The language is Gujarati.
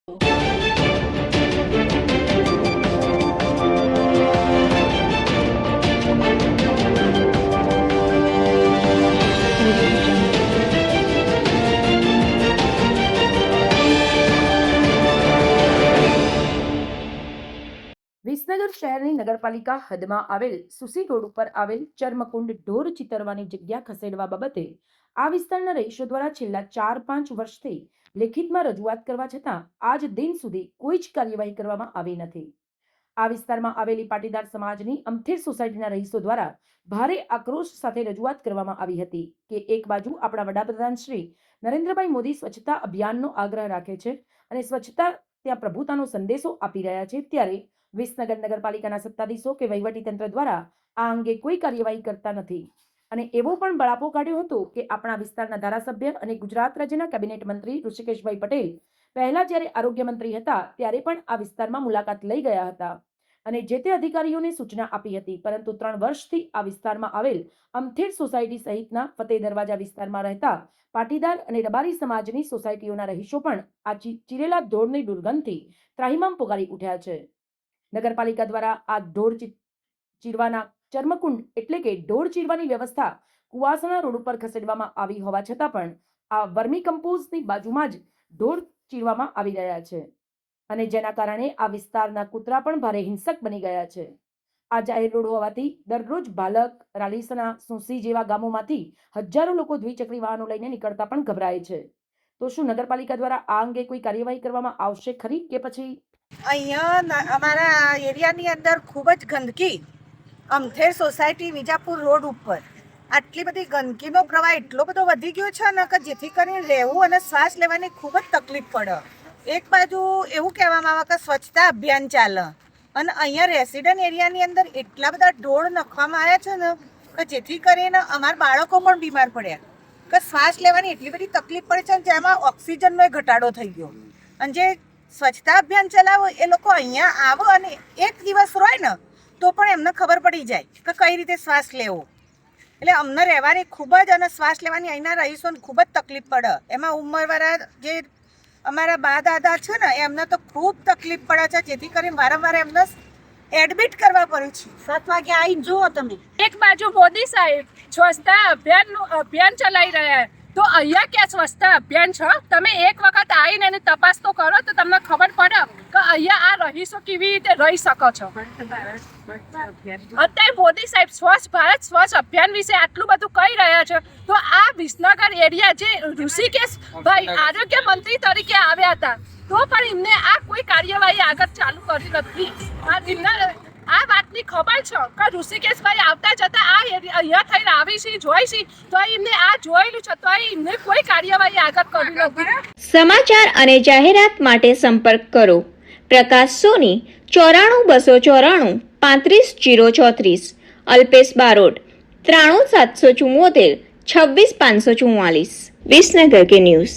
વિસનગર શહેરની નગરપાલિકા હદમાં આવેલ સુસી રોડ ઉપર આવેલ ચર્મકુંડ ઢોર ચિતરવાની જગ્યા ખસેડવા બાબતે આ વિસ્તારના રહીશો દ્વારા છેલ્લા 4-5 વર્ષથી લેખિતમાં રજૂઆત કરવા છતાં આજ દિન સુધી કોઈ જ કાર્યવાહી કરવામાં આવી નથી। આ વિસ્તારમાં આવેલી પાટીદાર સમાજની અમથેર સોસાયટીના રહીશો દ્વારા ભારે આક્રોશ સાથે રજૂઆત કરવામાં આવી હતી કે એક બાજુ આપણા વડાપ્રધાન શ્રી નરેન્દ્રભાઈ મોદી સ્વચ્છતા અભિયાનનો આગ્રહ રાખે છે અને સ્વચ્છતા ત્યાં પ્રભુતાનો સંદેશો આપી રહ્યા છે, ત્યારે વિસનગર નગરપાલિકાના સત્તાધીશો કે વહીવટીતંત્ર દ્વારા આ અંગે કોઈ કાર્યવાહી કરતા નથી અને એવો પણ બળાપો કાઢ્યો હતો કે આપણા વિસ્તારના ધારાસભ્ય અને ગુજરાત રાજ્યના કેબિનેટ મંત્રી ઋષિકેશભાઈ પટેલ પહેલા જ્યારે આરોગ્ય મંત્રી હતા ત્યારે પણ આ વિસ્તારમાં મુલાકાત લઈ ગયા હતા અને જે તે અધિકારીઓને સૂચના આપી હતી, પરંતુ 3 વર્ષથી આ વિસ્તારમાં આવેલ અમથેર સોસાયટી સહિતના ફતેહ દરવાજા વિસ્તારમાં રહેતા પાટીદાર અને રબારી સમાજની સોસાયટીઓના રહીશો પણ આ ચીરેલા ઢોરની દુર્ગંધથી ત્રાહિમામ પુકારી ઉઠ્યા છે। નગરપાલિકા દ્વારા આ ઢોર ચીરવાના ચર્મકુંડ એટલે કે ઢોર ચીરવાની વ્યવસ્થા કુવાસણા રોડ ઉપર ખસેડવામાં આવી હોવા છતાં પણ આ વર્મી કમ્પોઝની બાજુમાં જ ઢોર ચીરવામાં આવી રહ્યા છે અને જેના કારણે આ વિસ્તારના કૂતરા પણ ભારે હિંસક બની ગયા છે। આ જાહેર રોડ હોવાથી દરરોજ ભાલક, રાલીસણા, સુસી જેવા ગામોમાંથી હજારો લોકો દ્વિચક્રી વાહનો લઈને નીકળતા પણ ગભરાય છે। તો શું નગરપાલિકા દ્વારા આ અંગે કોઈ કાર્યવાહી કરવામાં આવશે ખરી કે પછી? અહીંયા અમારા એરિયાની અંદર ખૂબ જ ગંદકી, અમથેર સોસાયટી વિજાપુર રોડ ઉપર આટલી બધી ગંદકીનો પ્રવાહ એટલો બધો વધી ગયો છે ને કે જેથી કરીને રહેવું અને શ્વાસ લેવાની ખૂબ જ તકલીફ પડે। એક બાજુ એવું કહેવામાં આવે કે સ્વચ્છતા અભિયાન ચાલે અને અહીંયા રેસિડન્ટ એરિયાની અંદર એટલા બધા ઢોળ નાખવામાં આવ્યા છે ને કે જેથી કરીને અમારા બાળકો પણ બીમાર પડ્યા કે શ્વાસ લેવાની એટલી બધી તકલીફ પડે છે, જેમાં ઓક્સિજનનો ઘટાડો થઈ ગયો। અને જે સ્વચ્છતા અભિયાન ચલાવો એ લોકો અહીંયા આવો અને એક દિવસ હોય ને તો પણ એમને ખબર પડી જાય કે કઈ રીતે શ્વાસ લેવો। એટલે અમને રહેવાની ખૂબ જ અને શ્વાસ લેવાની અહીંના રહીશોને ખૂબ જ તકલીફ પડે। એમાં ઉંમરવાળા જે અમારા બા દાદા છે ને એમને તો ખૂબ તકલીફ પડે છે, જેથી કરીને વારંવાર એમને એડમિટ કરવા પડે છે। 7 વાગે આવીને જુઓ તમે, એક બાજુ મોદી સાહેબ સ્વચ્છતા અભિયાન ચલાવી રહ્યા તો અહીંયા ક્યાં સ્વચ્છતા અભિયાન છે? તમે એક વખત આવીને એની તપાસ તો કરો તો તમને ખબર પડે કે અહીંયા આ રહીશો કેવી રીતે રહી શકો છો। અત્યારે મોદી સાહેબ સ્વચ્છ ભારત સ્વચ્છ અભિયાન વિશે આટલું બધું કહી રહ્યા છે, તો આ વિસનગર એરિયા જે ઋષિકેશભાઈ આરોગ્ય મંત્રી તરીકે આવ્યા હતા તો પણ એમને આ કોઈ કાર્યવાહી આગળ ચાલુ કરી નથી। આ વાતની ખબર છે કે ઋષિકેશભાઈ આવતા જતા આ અહીંયા થઈને આવી છે, જોઈ છે, તો એમને આ જોયેલું છે તો એમને કોઈ કાર્યવાહી આગળ કરી નથી। સમાચાર અને જાહેરાત માટે સંપર્ક કરો પ્રકાશ સોની 94 294 35 034, અલ્પેશ બારોટ 93 774 26 544। વિસનગર કે ન્યૂઝ।